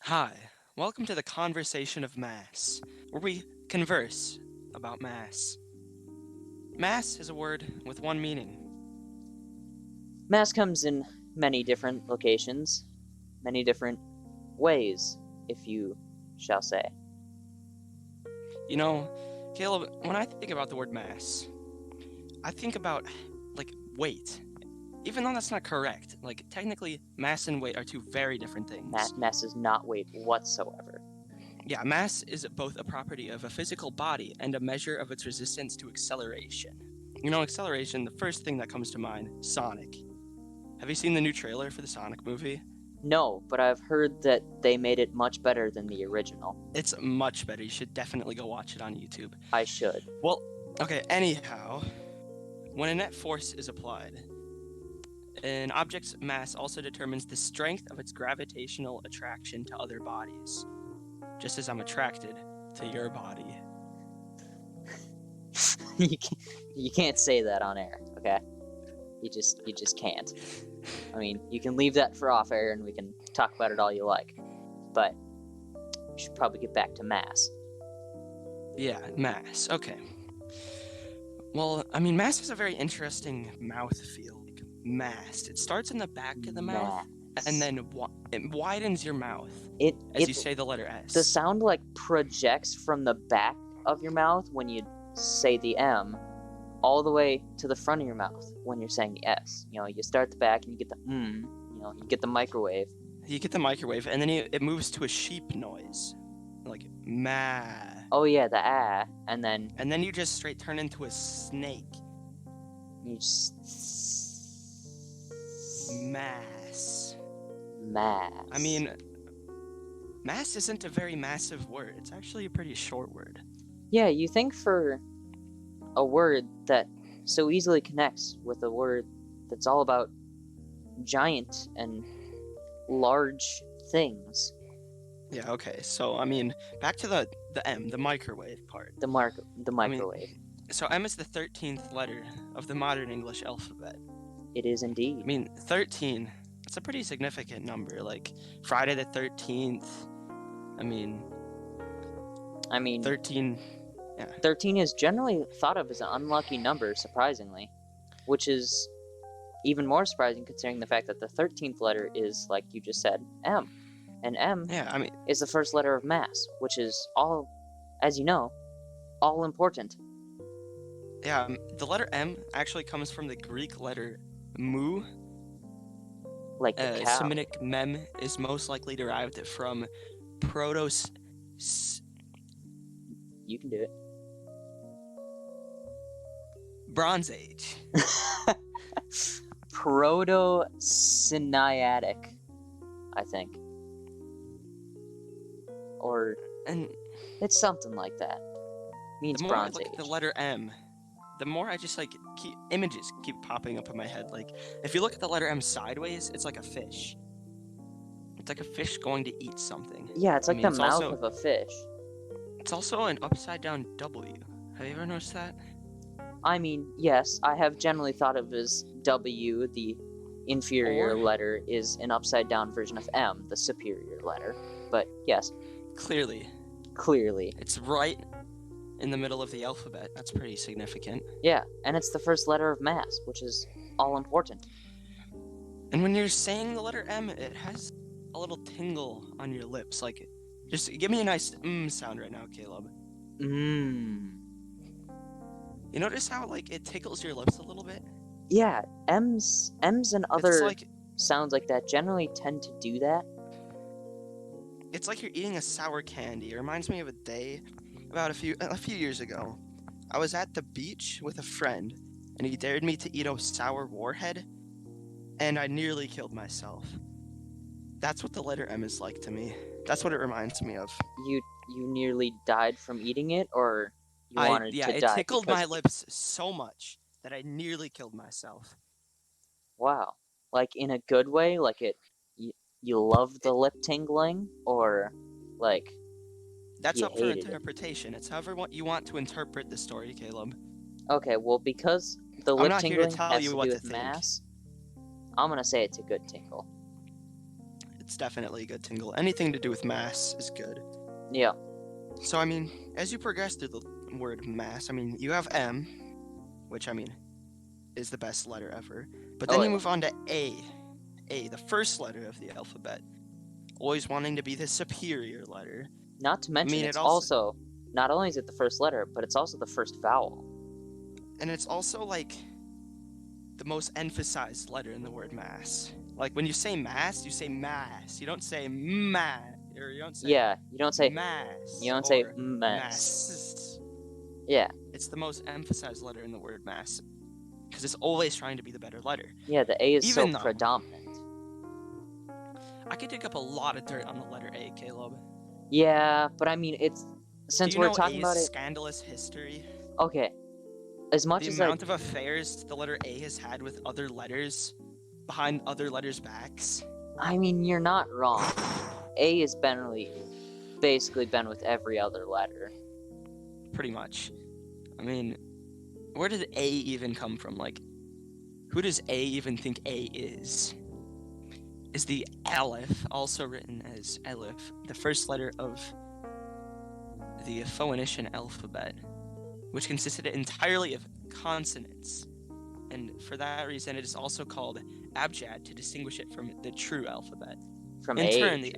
Hi, welcome to the Conversation of Mass, where we converse about mass. Mass is a word with one meaning. Mass comes in many different locations, many different ways, if you shall say. You know, Caleb, when I think about the word mass, I think about, weight. Even though that's not correct, technically, mass and weight are two very different things. Mass is not weight whatsoever. Yeah, mass is both a property of a physical body and a measure of its resistance to acceleration. Acceleration, the first thing that comes to mind, Sonic. Have you seen the new trailer for the Sonic movie? No, but I've heard that they made it much better than the original. It's much better. You should definitely go watch it on YouTube. I should. Well, okay, anyhow, when a net force is applied, an object's mass also determines the strength of its gravitational attraction to other bodies. Just as I'm attracted to your body. You can't say that on air, okay? You just can't. I mean, you can leave that for off air and we can talk about it all you like. But we should probably get back to mass. Yeah, mass. Okay. Well, I mean, mass is a very interesting mouthfeel. Mass. It starts in the back of the mouth, and then it widens your mouth as you say the letter S. The sound projects from the back of your mouth when you say the M, all the way to the front of your mouth when you're saying the S. You start the back and you get the you get the microwave. You get the microwave, and then it moves to a sheep noise, like ma. Oh yeah, the ah, and then you just straight turn into a snake. You just mass. I mean, mass isn't a very massive word. It's actually a pretty short word. Yeah, you think for a word that so easily connects with a word that's all about giant and large things. Yeah, okay. So, I mean, back to the M, the microwave part. The microwave. So M is the 13th letter of the modern English alphabet. It is indeed. I mean, 13, it's a pretty significant number. Like, Friday the 13th, I mean 13, yeah. 13 is generally thought of as an unlucky number, surprisingly. Which is even more surprising considering the fact that the 13th letter is, like you just said, M. And M is the first letter of mass, which is all, as you know, all important. Yeah, the letter M actually comes from the Greek letter mu. Like the cow. Semitic mem is most likely derived from protos... You can do it. Bronze Age. Proto-Sinaitic, I think. And it's something like that. Means the more Bronze I look Age. At the letter M, the more I just images keep popping up in my head. Like, if you look at the letter M sideways, it's like a fish. It's like a fish going to eat something. Yeah, it's like the mouth of a fish. It's also an upside down W. Have you ever noticed that? I mean, yes, I have generally thought of as W, the inferior letter, is an upside down version of M, the superior letter. But yes. Clearly. It's right in the middle of the alphabet. That's pretty significant. Yeah, and it's the first letter of mass, which is all important. And when you're saying the letter M, it has a little tingle on your lips. Like, just give me a nice sound right now, Caleb. You notice how, it tickles your lips a little bit? Yeah, M's and other sounds like that generally tend to do that. It's like you're eating a sour candy. It reminds me of a day about a few years ago. I was at the beach with a friend, and he dared me to eat a sour warhead, and I nearly killed myself. That's what the letter M is like to me. That's what it reminds me of. You nearly died from eating it, or you wanted to die? Yeah, it tickled my lips so much that I nearly killed myself. Wow. Like, in a good way? Like, you love the lip tingling? Or, like, that's up for interpretation. It's however you want to interpret the story, Caleb. Okay, well, because the lip tingling has to do with mass, I'm gonna say it's a good tingle. it's definitely a good tingle. Anything to do with mass is good. Yeah. So, I mean, as you progress through the word mass, I mean, you have M, which, I mean, is the best letter ever. But then you move on to A. A, the first letter of the alphabet. Always wanting to be the superior letter. Not to mention, it's also, not only is it the first letter, but it's also the first vowel. And it's also, like, the most emphasized letter in the word mass. Like, when you say mass, you say mass. You don't say ma, or you don't say you don't say mass. You don't say mass. Yeah. It's the most emphasized letter in the word mass. Because it's always trying to be the better letter. Yeah, the A is so predominant. I could dig up a lot of dirt on the letter A, Caleb. Yeah, but I mean, it's... Since we're talking about it... scandalous history? Okay. As much as the amount of affairs the letter A has had with other letters behind other letters' backs. I mean, you're not wrong. A has basically been with every other letter. Pretty much. I mean, where did A even come from? Like, who does A even think A is? Is the Aleph, also written as Aleph, the first letter of the Phoenician alphabet, which consisted entirely of consonants. And for that reason, it is also called abjad to distinguish it from the true alphabet. In turn, the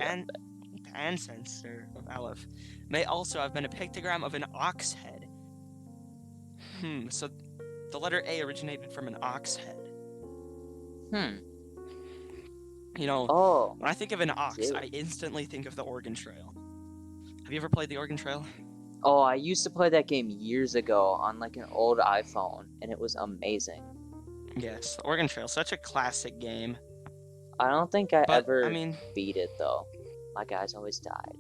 ancestor of Aleph may also have been a pictogram of an ox head. So the letter A originated from an ox head. You know, when I think of an ox, I instantly think of the Oregon Trail. Have you ever played the Oregon Trail? Oh, I used to play that game years ago on like an old iPhone, and it was amazing. Yes, the Oregon Trail, such a classic game. I don't think I ever beat it though. My guys always died.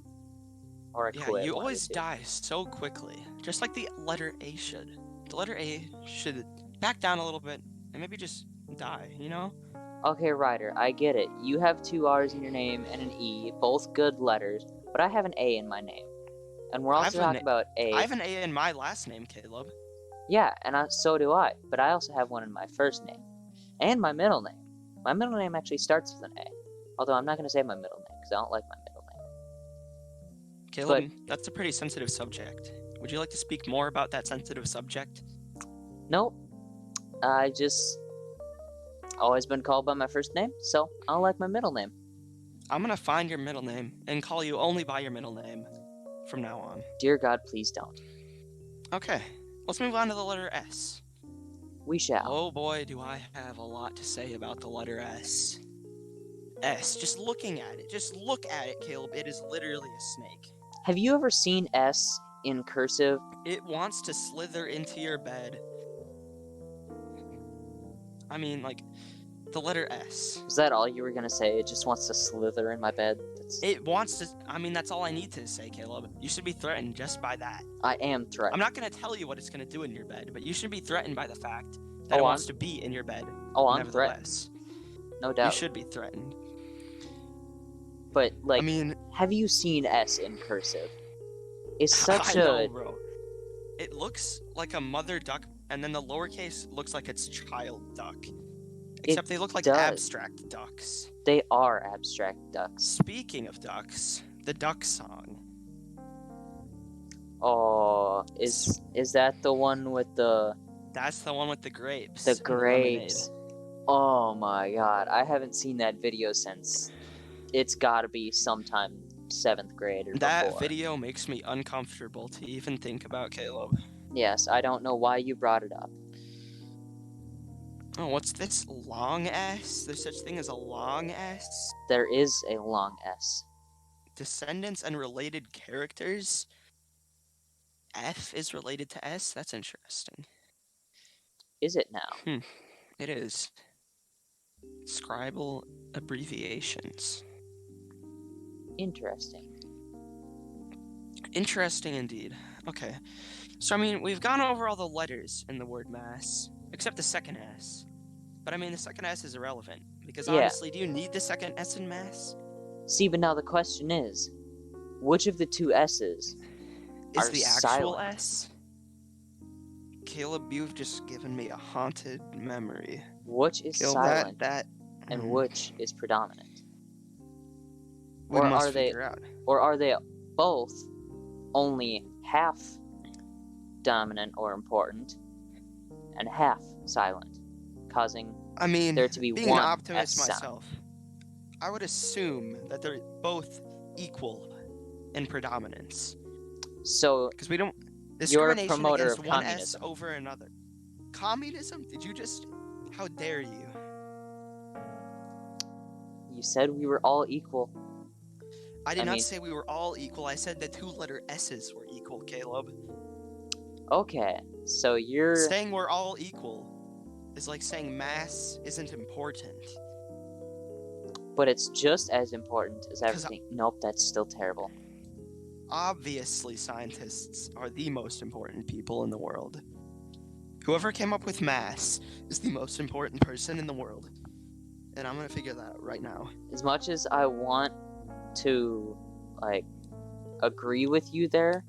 Or I quit. Yeah, you always die so quickly, just like the letter A should. The letter A should back down a little bit and maybe just die, you know? Okay, Ryder, I get it. You have 2 R's in your name and an E, both good letters, but I have an A in my name. And we're also talking about A. I have an A in my last name, Caleb. Yeah, and so do I, but I also have one in my first name. And my middle name. My middle name actually starts with an A. Although I'm not going to say my middle name, because I don't like my middle name. Caleb, that's a pretty sensitive subject. Would you like to speak more about that sensitive subject? Nope. I just... always been called by my first name, so I don't like my middle name. I'm gonna find your middle name and call you only by your middle name from now on. Dear God, please don't. Okay, let's move on to the letter S. We shall. Oh boy, do I have a lot to say about the letter S. S, just looking at it, just look at it, Caleb. It is literally a snake. Have you ever seen S in cursive? It wants to slither into your bed. I mean, like, the letter S. Is that all you were gonna say? It just wants to slither in my bed? It wants to... I mean, that's all I need to say, Caleb. You should be threatened just by that. I am threatened. I'm not gonna tell you what it's gonna do in your bed, but you should be threatened by the fact that it wants to be in your bed. Oh, I'm threatened. No doubt. You should be threatened. But, like, I mean... have you seen S in cursive? It's such I know, bro. It looks like a mother duck, and then the lowercase looks like it's child duck. Except they look like abstract ducks. They are abstract ducks. Speaking of ducks, the duck song. Oh, is that the one with the... That's the one with the grapes. The grapes. Oh my god, I haven't seen that video since... It's gotta be sometime 7th grade or that before. Video makes me uncomfortable to even think about, Caleb. Yes, I don't know why you brought it up. Oh, what's this? Long S? There's such thing as a long S? There is a long S. Descendants and related characters? F is related to S? That's interesting. Is it now? It is. Scribal abbreviations. Interesting. Interesting indeed. Okay. So, I mean, we've gone over all the letters in the word mass, except the second S. But, I mean, the second S is irrelevant, because honestly, do you need the second S in mass? See, but now the question is, which of the two S's is the actual silent? S? Caleb, you've just given me a haunted memory. Which is silent and which is predominant? we must figure out. Or are they both only half dominant or important and half silent, causing there to be being one an optimist S myself, sound? I would assume that they're both equal in predominance. So, because we don't you're a discrimination promoter against of one communism. S over another. Communism? Did you just? How dare you? You said we were all equal. I did not say we were all equal. I said the two-letter S's were equal, Caleb. Okay, so you're saying we're all equal is like saying mass isn't important. But it's just as important as everything. Nope, that's still terrible. Obviously, scientists are the most important people in the world. Whoever came up with mass is the most important person in the world. And I'm gonna figure that out right now. As much as I want to, agree with you there,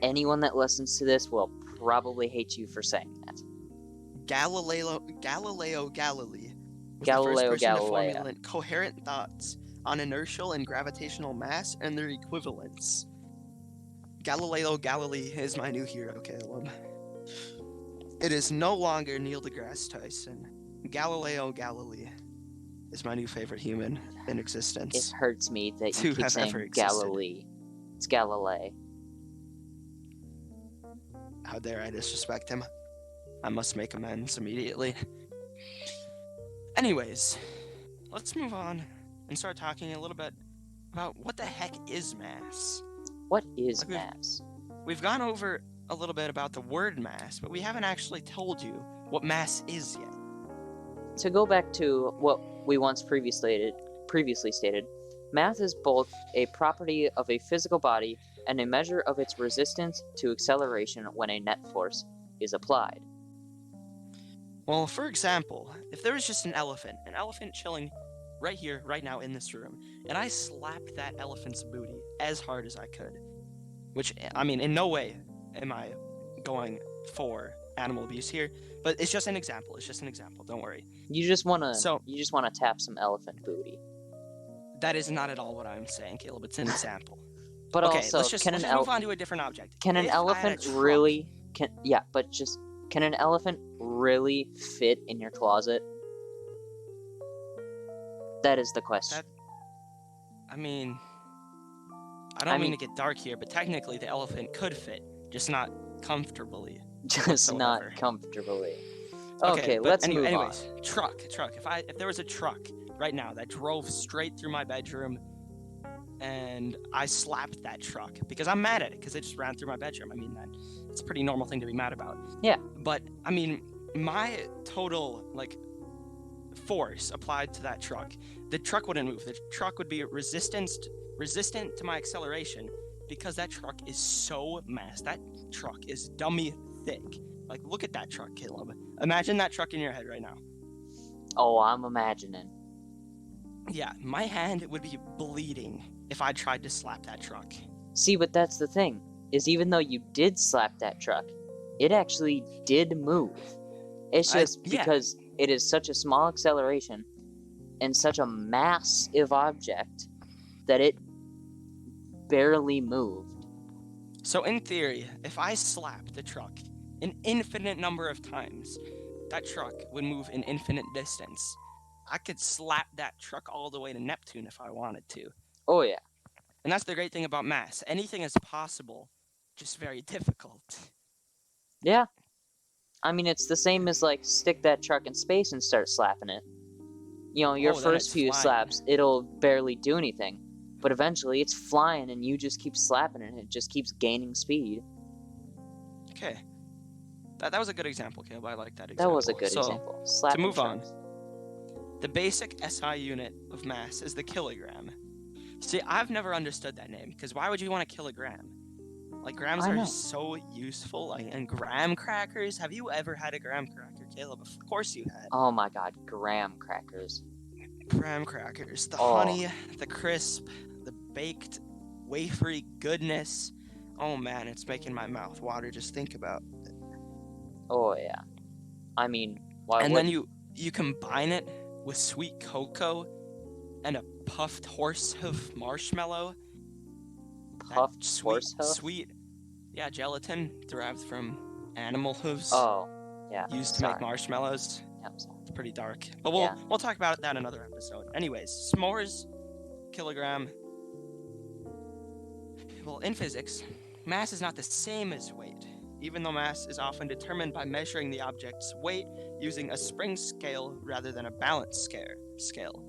anyone that listens to this will probably hate you for saying that. Galileo Galilei was the first person to formulate coherent thoughts on inertial and gravitational mass and their equivalents. Galileo Galilei is my new hero, Caleb. It is no longer Neil deGrasse Tyson. Galileo Galilei is my new favorite human in existence. It hurts me that you keep saying Galilee. It's Galilei. How dare I disrespect him? I must make amends immediately. Anyways, let's move on and start talking a little bit about what the heck is mass. What is mass? We've gone over a little bit about the word mass, but we haven't actually told you what mass is yet. To go back to what we once previously stated, mass is both a property of a physical body and a measure of its resistance to acceleration when a net force is applied. Well, for example, if there was just an elephant chilling right here, right now in this room, and I slapped that elephant's booty as hard as I could, which, in no way am I going for animal abuse here, but it's just an example. Don't worry. You just wanna tap some elephant booty. That is not at all what I'm saying, Caleb. It's an example. But okay, also, let's just move on to a different object. Can an elephant really? Can an elephant really fit in your closet? That is the question. I don't mean to get dark here, but technically the elephant could fit, just not comfortably. Not comfortably. Okay, let's move on. Truck. If there was a truck right now that drove straight through my bedroom, and I slapped that truck because I'm mad at it because it just ran through my bedroom. It's a pretty normal thing to be mad about. Yeah. But my total force applied to that truck, the truck wouldn't move. The truck would be resistant to my acceleration because that truck is so massive. That truck is dummy thick. Look at that truck, Caleb. Imagine that truck in your head right now. Oh, I'm imagining. Yeah, my hand would be bleeding if I tried to slap that truck. See, but that's the thing, is even though you did slap that truck, it actually did move. It's just because it is such a small acceleration and such a massive object that it barely moved. So in theory, if I slapped the truck an infinite number of times, that truck would move an infinite distance. I could slap that truck all the way to Neptune if I wanted to. Oh, yeah. And that's the great thing about mass. Anything is possible, just very difficult. Yeah. It's the same as, stick that truck in space and start slapping it. Your first few slaps, it'll barely do anything. But eventually, it's flying, and you just keep slapping it, and it just keeps gaining speed. Okay. That was a good example, Caleb. I like that example. That was a good example. Slapping to move trucks. on. The basic SI unit of mass is the kilogram. See, I've never understood that name, because why would you want a kilogram? Grams are so useful, and graham crackers. Have you ever had a graham cracker, Caleb? Of course you had. Oh my god, graham crackers. Graham crackers. The honey, the crisp, the baked, wafery goodness. Oh man, it's making my mouth water just think about it. Oh yeah. Then you combine it with sweet cocoa and a puffed horse hoof marshmallow. Puffed horse hoof? Sweet. Yeah, gelatin derived from animal hooves. Oh, yeah. Used to make marshmallows. Yeah, I'm sorry. It's pretty dark. But we'll talk about that in another episode. Anyways, s'mores, kilogram. Well, in physics, mass is not the same as weight, even though mass is often determined by measuring the object's weight using a spring scale rather than a balance scale.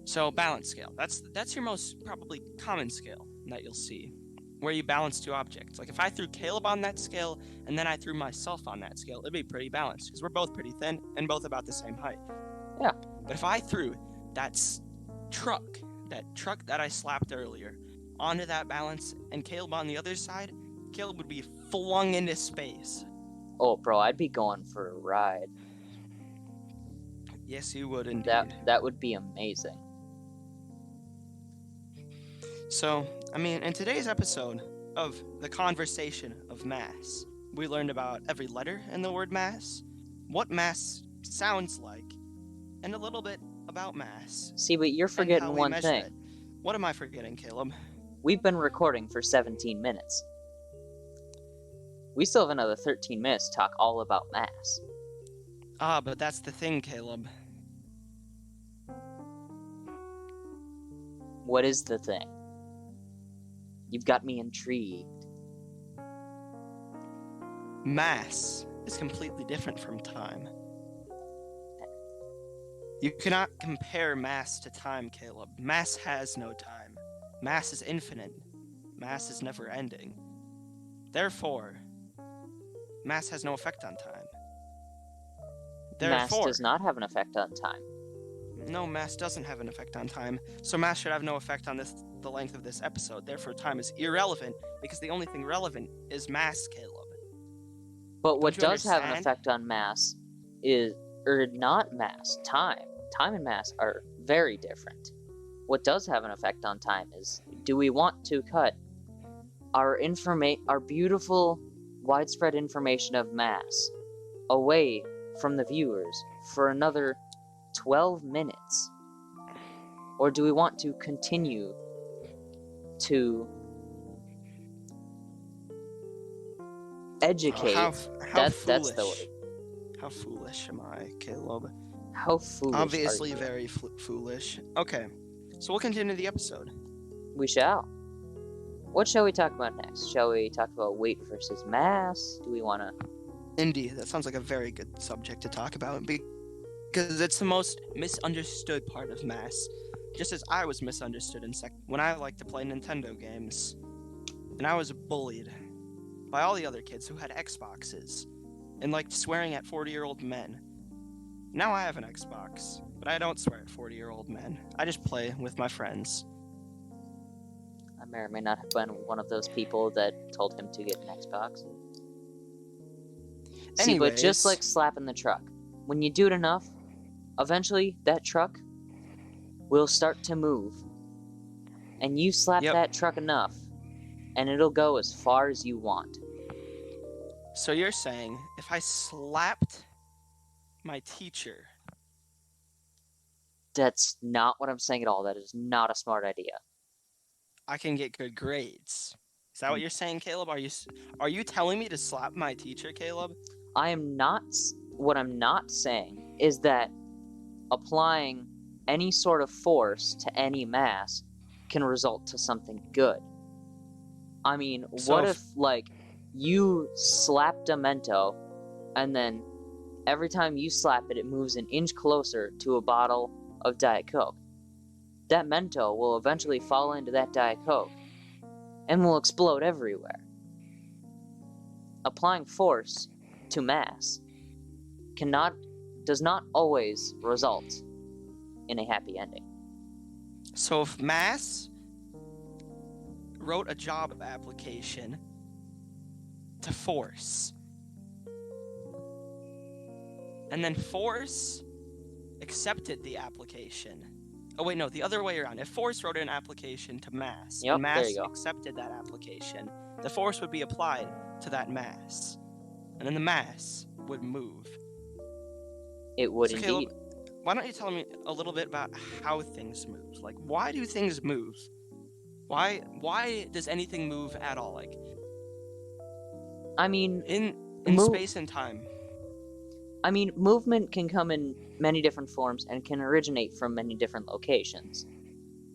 So, balance scale, that's your most probably common scale that you'll see, where you balance two objects. Like if I threw Caleb on that scale and then I threw myself on that scale, it'd be pretty balanced because we're both pretty thin and both about the same height. Yeah. But if I threw that truck that I slapped earlier onto that balance and Caleb on the other side, Caleb would be flung into space. Oh, bro, I'd be going for a ride. Yes, you would indeed. That would be amazing. So, I mean, in today's episode of the conversation of mass, we learned about every letter in the word mass, what mass sounds like, and a little bit about mass. See, but you're forgetting one thing. What am I forgetting, Caleb? We've been recording for 17 minutes. We still have another 13 minutes to talk all about mass. Ah, but that's the thing, Caleb. What is the thing? You've got me intrigued. Mass is completely different from time. You cannot compare mass to time, Caleb. Mass has no time. Mass is infinite. Mass is never ending. Therefore, mass has no effect on time. Mass does not have an effect on time. No, mass doesn't have an effect on time, so mass should have no effect on the length of this episode. Therefore, time is irrelevant, because the only thing relevant is mass, Caleb. But what does have an effect on mass is, or not mass, time. Time and mass are very different. What does have an effect on time is, do we want to cut our beautiful, widespread information of mass away from the viewers for another 12 minutes? Or do we want to continue to educate? That's the word. How foolish am I, Caleb? How foolish Obviously are you? very foolish. Okay, so we'll continue the episode. We shall. What shall we talk about next? Shall we talk about weight versus mass? Do we want to... Indeed, that sounds like a very good subject to talk about, because it's the most misunderstood part of mass. Just as I was misunderstood when I liked to play Nintendo games. And I was bullied by all the other kids who had Xboxes and liked swearing at 40-year-old men. Now I have an Xbox, but I don't swear at 40-year-old men. I just play with my friends. I may or may not have been one of those people that told him to get an Xbox. See, but just like slapping the truck, when you do it enough, eventually that truck will start to move. And you slap that truck enough, and it'll go as far as you want. So you're saying, if I slapped my teacher... That's not what I'm saying at all. That is not a smart idea. I can get good grades. Is that what you're saying, Caleb? Are you telling me to slap my teacher, Caleb? I am not. What I'm not saying is that applying any sort of force to any mass can result to something good. I mean, what if, like, you slapped a Mento, and then every time you slap it, it moves an inch closer to a bottle of Diet Coke? That Mento will eventually fall into that Diet Coke and will explode everywhere. Applying force to mass does not always result in a happy ending. So if mass wrote a job application to force, and then force accepted the application. Oh wait, no, the other way around. If force wrote an application to mass, and mass accepted that application, the force would be applied to that mass, and then the mass would move. It would indeed. Caleb, why don't you tell me a little bit about how things move? Like, why do things move? Why does anything move at all? Like, I mean, in space and time. I mean, movement can come in many different forms and can originate from many different locations.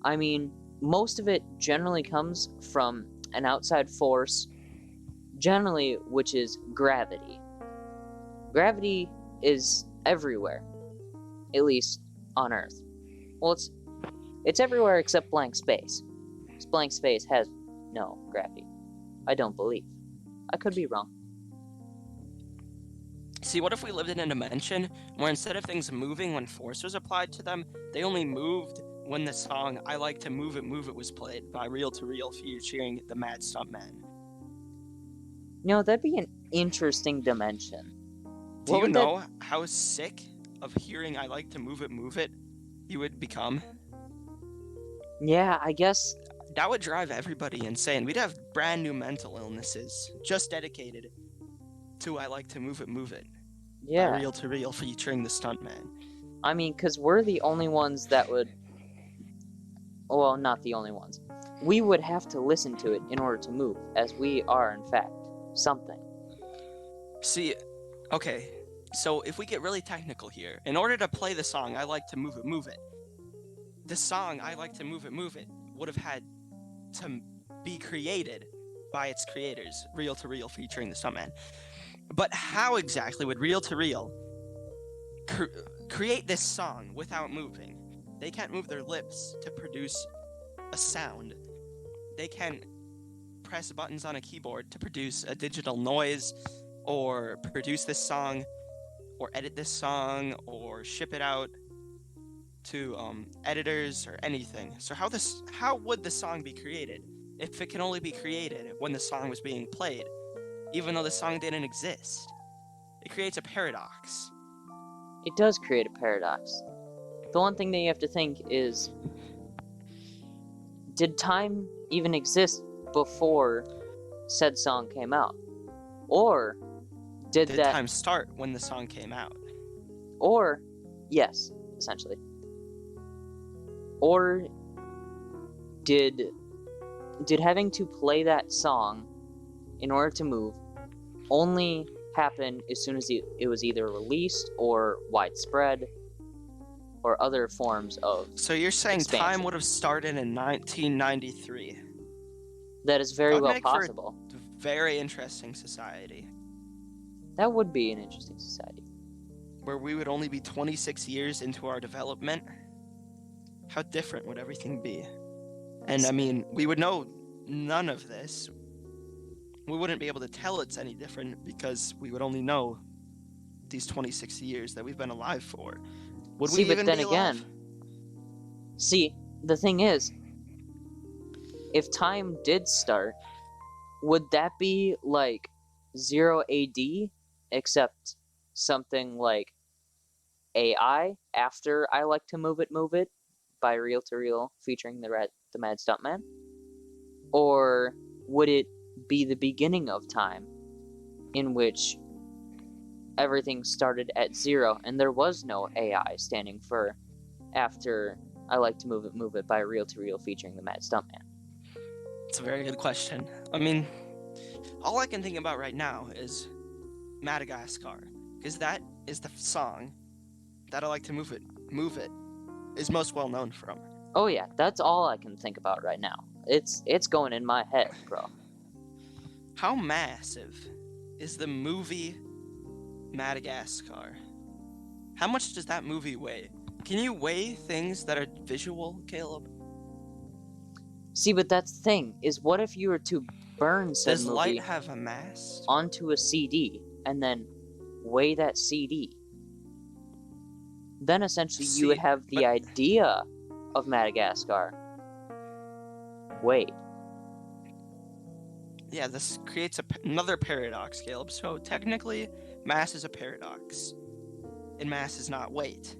I mean, most of it generally comes from an outside force, generally, which is gravity. Gravity is everywhere, at least on Earth. Well, it's everywhere except blank space. Because blank space has no gravity. I don't believe. I could be wrong. See, what if we lived in a dimension where instead of things moving when force was applied to them, they only moved when the song I Like to Move It was played by Reel to Reel featuring the Mad Stuntman? No, that'd be an interesting dimension. Do you know how sick of hearing I Like to Move It you would become? Yeah, I guess... That would drive everybody insane. We'd have brand new mental illnesses just dedicated to I Like to Move It. Yeah. By Reel to Reel featuring the Stuntman. I mean, because we're the only ones that would... Well, not the only ones. We would have to listen to it in order to move, as we are, in fact, something. See, okay, so if we get really technical here, in order to play the song I Like to Move It, the song I Like to Move It would have had to be created by its creators, Reel to Reel featuring the Stuntman. But how exactly would Reel to Reel create this song without moving? They can't move their lips to produce a sound. They can't press buttons on a keyboard to produce a digital noise, or produce this song, or edit this song, or ship it out to editors or anything. So how would the song be created if it can only be created when the song was being played, even though the song didn't exist? It creates a paradox. It does create a paradox. The one thing that you have to think is, did time even exist before said song came out? Or did time start when the song came out? Or, yes, essentially. Or did having to play that song in order to move only happen as soon as it was either released or widespread, or other forms of So you're saying expansion? time would have started in 1993. That is very well possible. For a very interesting society. That would be an interesting society. Where we would only be 26 years into our development. How different would everything be? And I mean, we would know none of this. We wouldn't be able to tell it's any different because we would only know these 26 years that we've been alive for. Would we even be alive? See, the thing is, if time did start, would that be like 0 AD, except something like AI after I Like to Move It by Reel to Reel featuring the Mad Stuntman? Or would it be the beginning of time, in which everything started at 0 and there was no AI standing for after I Like to Move It by Reel to Reel featuring the Mad Stuntman? It's a very good question. I mean, all I can think about right now is Madagascar, because that is the song that I Like to Move It is most well known from. Oh yeah, that's all I can think about right now. It's going in my head, bro. How massive is the movie Madagascar? How much does that movie weigh? Can you weigh things that are visual, Caleb? See, but that's the thing, is what if you were to burn said Does movie light have a mass onto a CD and then weigh that CD? Then essentially you would have the idea of Madagascar weighed. Yeah, this creates another paradox, Caleb. So technically, mass is a paradox, and mass is not weight.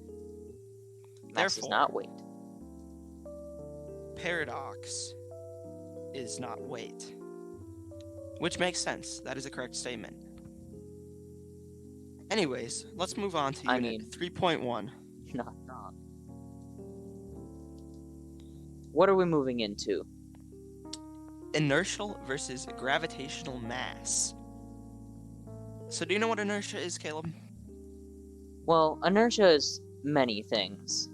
Mass is not weight. Paradox is not weight. Which makes sense. That is a correct statement. Anyways, let's move on to Unit 3.1. not wrong. What are we moving into? Inertial versus gravitational mass. So do you know what inertia is, Caleb? Well, inertia is many things.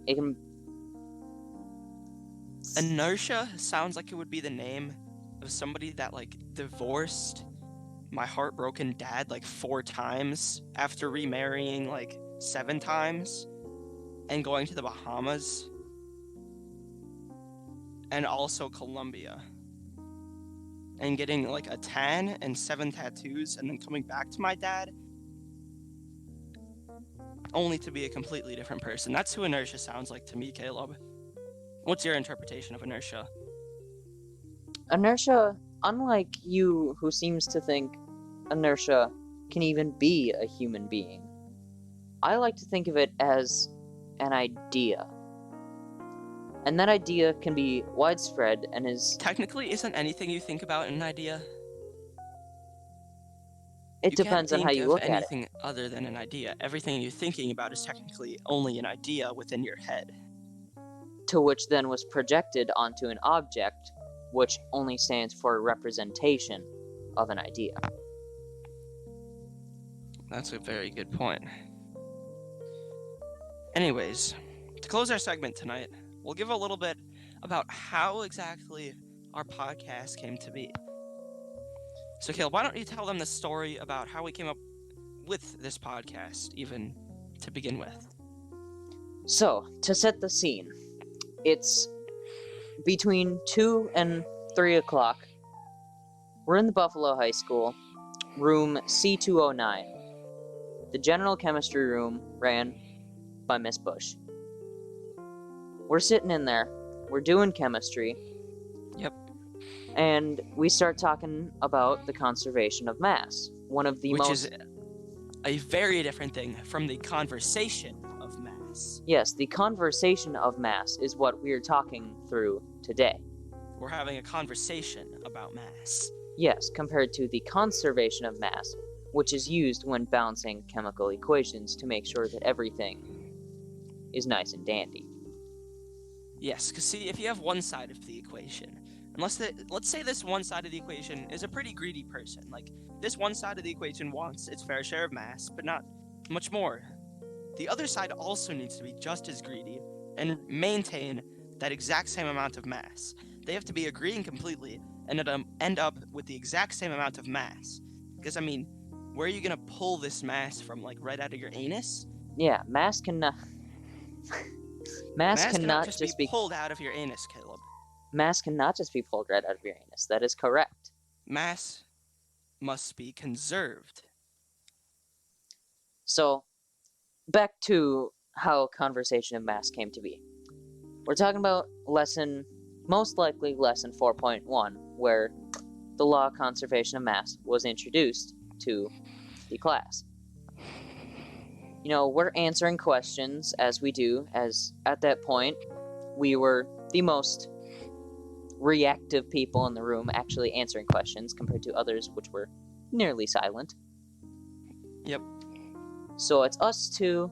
It can... Inertia sounds like it would be the name of somebody that, like, divorced my heartbroken dad, like, 4 times after remarrying, like, 7 times and going to the Bahamas and also Colombia and getting, like, a tan and 7 tattoos and then coming back to my dad only to be a completely different person. That's who inertia sounds like to me, Caleb. What's your interpretation of inertia? Inertia, unlike you who seems to think inertia can even be a human being, I like to think of it as an idea. And that idea can be widespread and is... Technically, isn't anything you think about an idea? It depends on how you look at it. Anything other than an idea. Everything you're thinking about is technically only an idea within your head. To which then was projected onto an object, which only stands for a representation of an idea. That's a very good point. Anyways, to close our segment tonight, we'll give a little bit about how exactly our podcast came to be. So, Caleb, why don't you tell them the story about how we came up with this podcast, even to begin with? So, to set the scene, it's between 2 and 3 o'clock. We're in the Buffalo High School, room C209. The general chemistry room ran by Miss Bush. We're sitting in there, we're doing chemistry. Yep. And we start talking about the conservation of mass. Which is a very different thing from the conversation of mass. Yes, the conversation of mass is what we're talking through today. We're having a conversation about mass. Yes, compared to the conservation of mass, which is used when balancing chemical equations to make sure that everything is nice and dandy. Yes, because see, if you have one side of the equation, let's say this one side of the equation is a pretty greedy person. Like, this one side of the equation wants its fair share of mass, but not much more. The other side also needs to be just as greedy and maintain that exact same amount of mass. They have to be agreeing completely and end up with the exact same amount of mass. Because, I mean, where are you going to pull this mass from? Like, right out of your anus? Yeah, mass cannot... mass cannot just be pulled out of your anus, Caleb. Mass cannot just be pulled right out of your anus. That is correct. Mass must be conserved. So, back to how conversation of mass came to be. We're talking about most likely lesson 4.1, where the law of conservation of mass was introduced to the class. You know, we're answering questions as we do, as at that point, we were the most reactive people in the room actually answering questions compared to others which were nearly silent. Yep. So it's us two,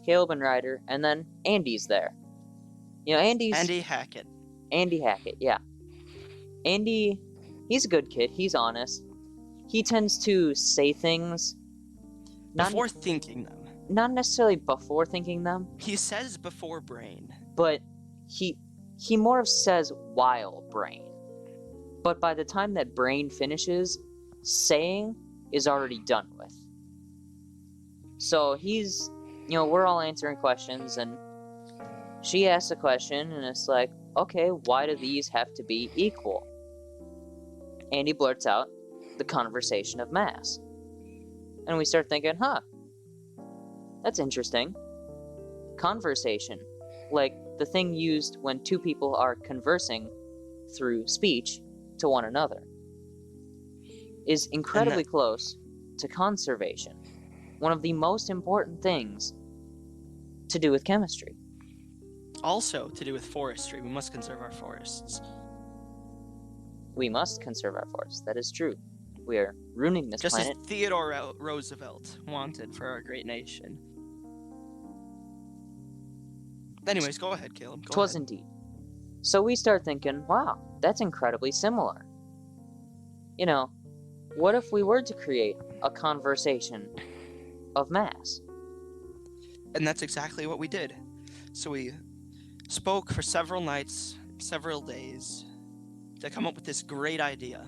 Caleb and Ryder, and then Andy's there. You know, Andy Hackett. Andy Hackett, yeah. Andy, he's a good kid. He's honest. He tends to say things before thinking them. Not necessarily before thinking them. He says before brain. But he more of says while brain. But by the time that brain finishes, saying is already done with. So he's, you know, we're all answering questions, and she asks a question, and it's like, okay, why do these have to be equal? Andy blurts out the conversation of mass. And we start thinking, that's interesting. Conversation, like the thing used when two people are conversing through speech to one another, is incredibly close to conservation. One of the most important things to do with chemistry. Also to do with forestry. We must conserve our forests. We must conserve our forests. That is true. We are ruining this planet. Just as Theodore Roosevelt wanted for our great nation. Anyways, go ahead, Caleb. Go 'Twas ahead. indeed. So we start thinking, wow, that's incredibly similar. You know, what if we were to create a conversation of mass? And that's exactly what we did. So we spoke for several nights, several days, to come up with this great idea.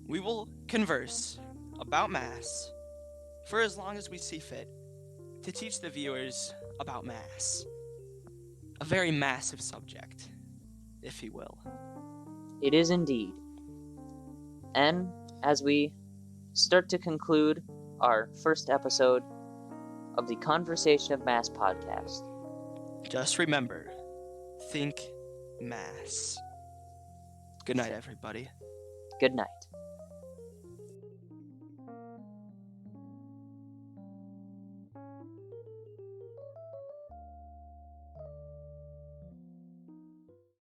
We will converse about mass for as long as we see fit to teach the viewers about mass. A very massive subject, if you will. It is indeed. And as we start to conclude our first episode of the Conversation of Mass podcast, just remember, think mass. Good night, everybody. Good night.